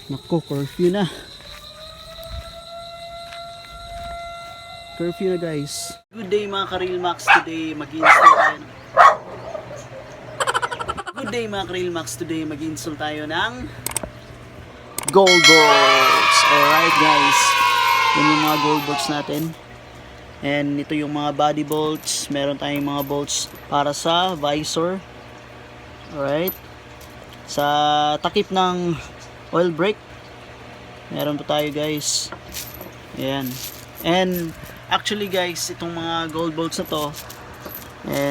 Nako, curfew na. Curfew na guys. Good day mga ka-Realmax. Today mag-install tayo. Good day mga ka-Realmax. Today mag-install tayo ng gold bolts. Alright guys. Yan yung mga gold bolts natin. And ito yung mga body bolts. Meron tayong mga bolts para sa visor. Alright. Sa takip ng oil brake meron pa tayo guys. Ayan. And actually guys, itong mga gold bolts na to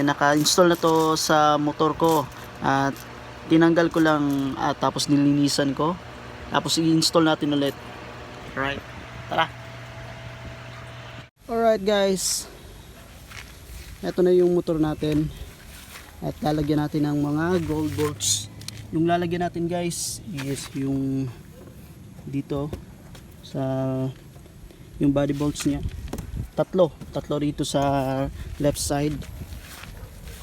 naka-install na to sa motor ko at tinanggal ko lang at tapos nilinisan ko, tapos i-install natin ulit. Alright, tara. Alright guys, ito na yung motor natin at lalagyan natin ng mga gold bolts. Yung lalagyan natin guys is yung dito sa yung body bolts niya. Tatlo rito sa left side.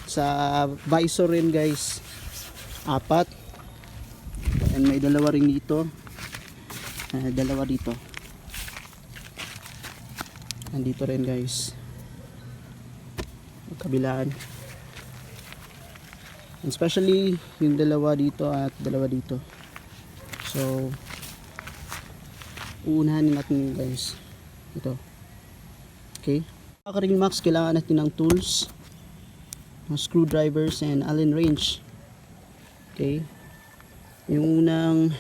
Sa visor rin guys, 4. And may dalawa rin dito. Dalawa dito. Nandito rin guys. Kabilaan. Especially yung dalawa dito at dalawa dito. So uunahin natin guys ito. Okay, mga Realmax, kailangan natin ng tools, screwdrivers and Allen wrench. Okay, yung unang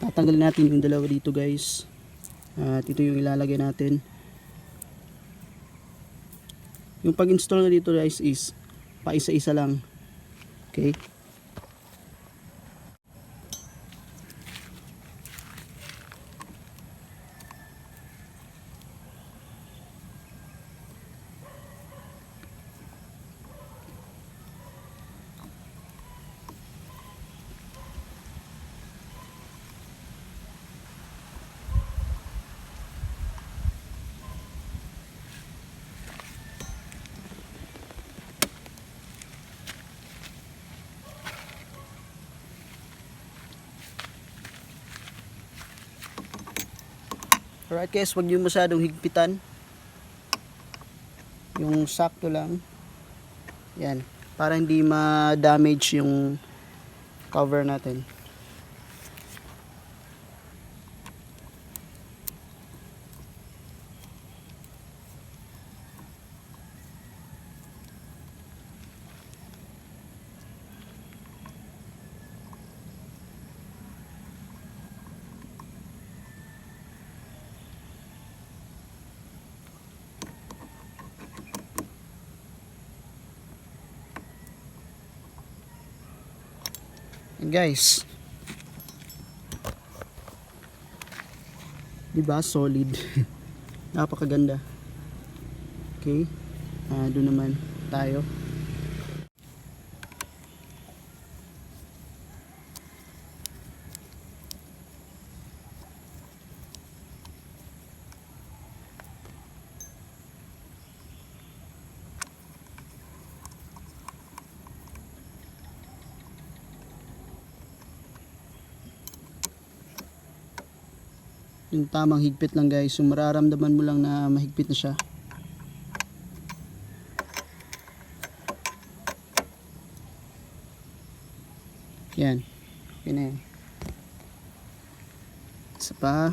tatanggalin natin yung dalawa dito guys at ito yung ilalagay natin. Yung pag-install na dito guys is pa isa-isa lang. Okay. Alright guys, huwag nyo masyadong higpitan. Yung sakto lang. Yan. Para hindi ma-damage yung cover natin. And guys, diba solid? Napakaganda. Okay, doon naman tayo. Yung tamang higpit lang guys, yung mararamdaman mo lang na mahigpit na siya. Yan, okay na yan. Isa pa.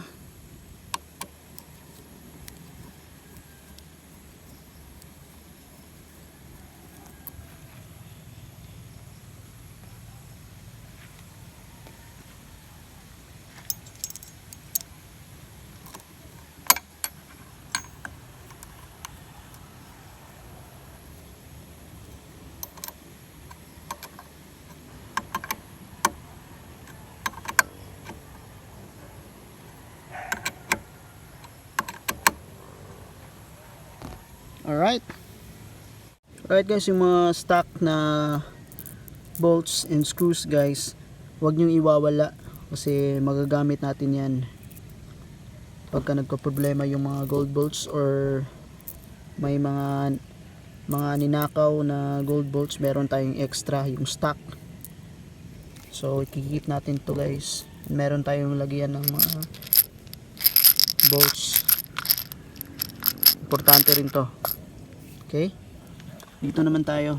Alright. Alright guys, yung mga stock na bolts and screws guys, huwag nyo iwawala kasi magagamit natin yan pagka nagka-problema yung mga gold bolts or may mga ninakaw na gold bolts. Meron tayong extra yung stock, so i-keep natin to guys. Meron tayong lagyan ng mga bolts. Importante rin to. Okay, dito naman tayo.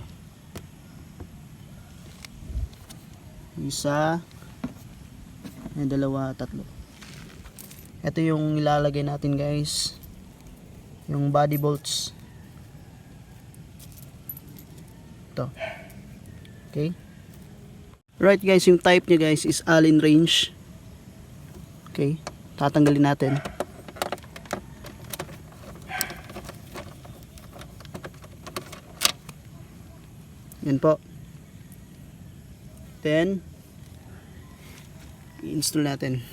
Isa, dalawa, tatlo. Ito yung ilalagay natin guys, yung body bolts. Ito. Okay, right guys, yung type nya guys is Allen range. Okay, tatanggalin natin. Yan po. Then i-install natin.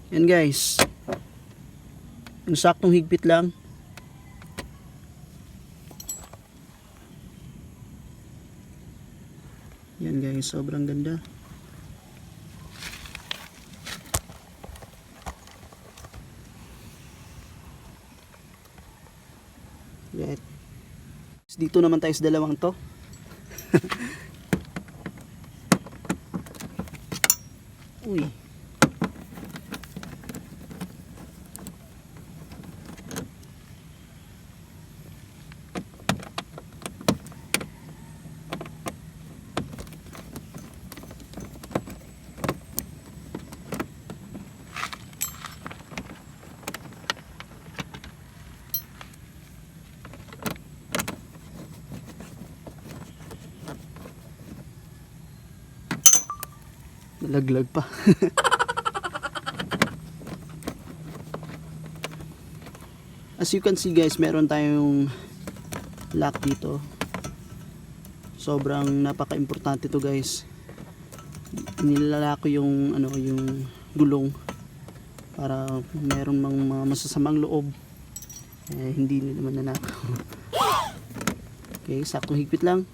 Yan guys, yung saktong higpit lang. Yan guys, sobrang ganda. Right. Dito naman tayo sa dalawang to. Uy. Nalaglag pa. As you can see guys, meron tayong lock dito. Sobrang napaka-importante to guys. Nilalako yung yung gulong para meron mga masasamang loob hindi naman nanakaw. Okay, saktong higpit lang.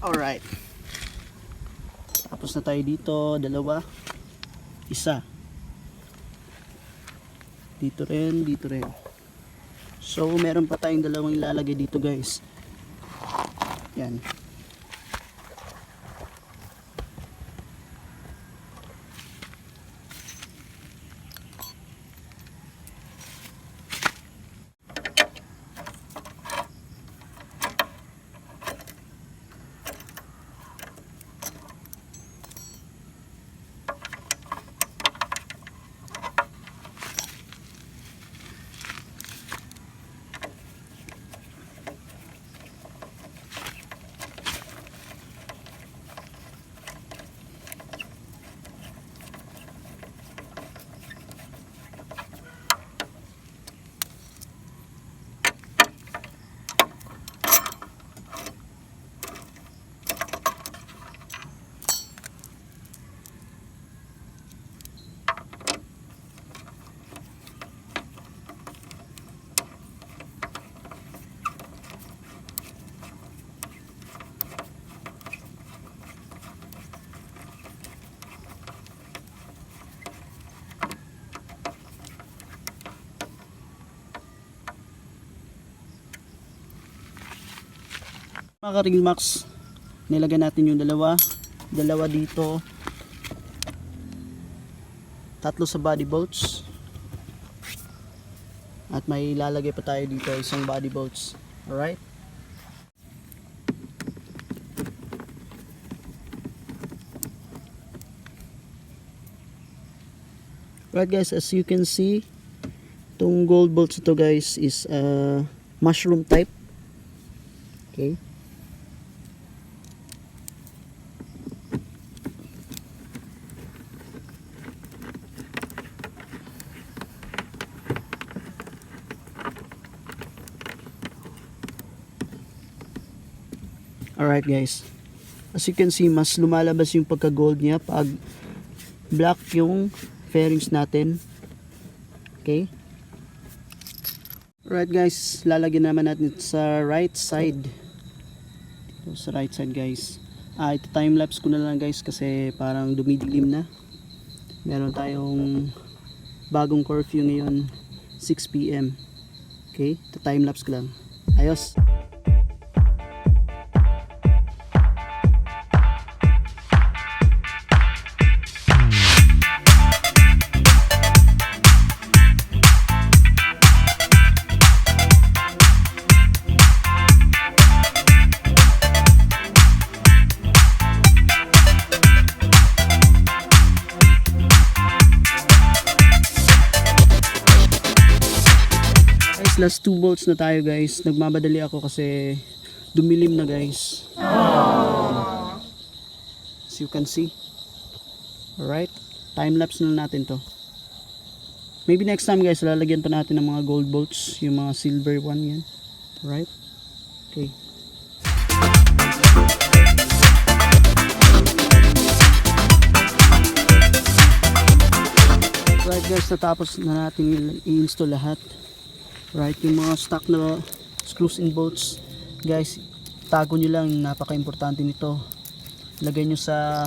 Alright. Tapos na tayo dito, dalawa. Isa. Dito rin, dito rin. So, meron pa tayong dalawang ilalagay dito guys. Yan. Mga Realmax, nilagay natin yung dalawa dito, tatlo sa body bolts, at may ilalagay pa tayo dito isang body bolts. Alright, right guys, as you can see, itong gold bolts ito guys is mushroom type. Okay, alright guys, as you can see, mas lumalabas yung pagka gold niya pag black yung fairings natin. Okay, alright guys, lalagyan naman natin sa right side. Ito sa right side guys. Ito time lapse ko na lang guys kasi parang dumidilim na. Meron tayong bagong curfew ngayon 6 PM. Okay, time lapse ko lang. Ayos. Last 2 volts na tayo guys. Nagmamadali ako kasi dumilim na guys. As you can see. Alright. Time lapse na natin to. Maybe next time guys lalagyan pa natin ng mga gold bolts. Yung mga silver one yan. Alright. Okay. Alright guys, natapos na natin i-install lahat. Right, yung mga stock na screws and bolts guys, tago nyo lang, napaka-importante nito. Lagay nyo sa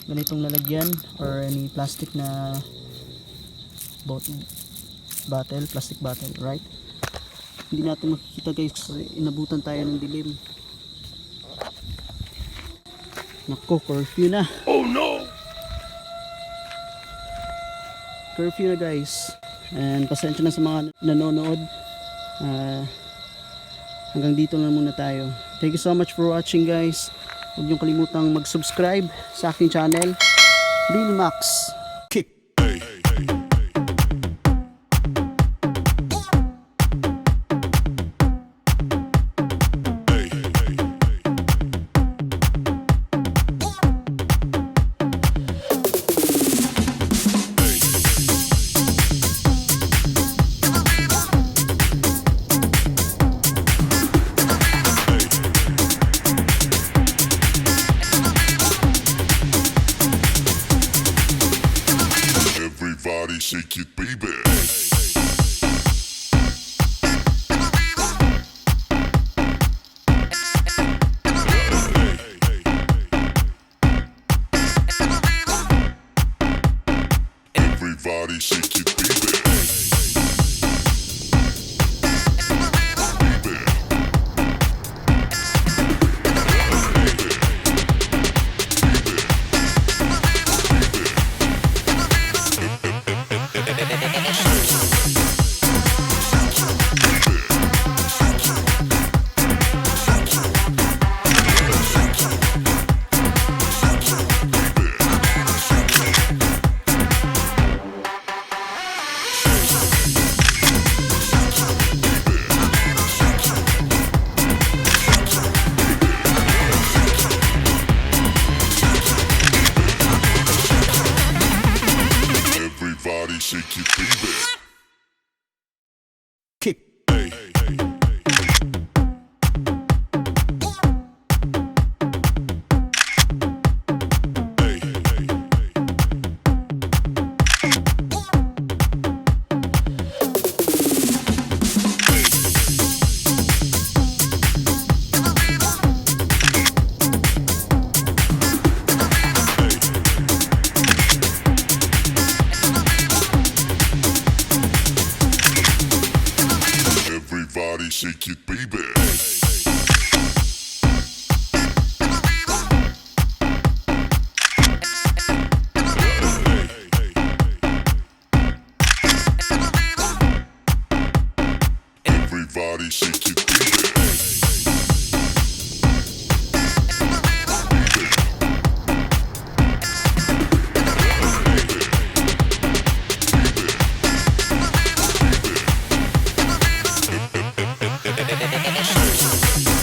ganitong lalagyan or any plastic na bottle, plastic bottle, right? Hindi natin makikita guys kasi inabutan tayo ng dilim. Nako, curfew na. Oh no! Curfew na guys. And pasensya na sa mga nanonood. Hanggang dito na muna tayo. Thank you so much for watching guys. Huwag niyong kalimutang mag-subscribe sa aking channel, Realmax. Everybody shake it, baby. Everybody shake it, baby. Everybody shake it, baby. Kick. Everybody shake it, baby. Everybody shake it, baby. Baby.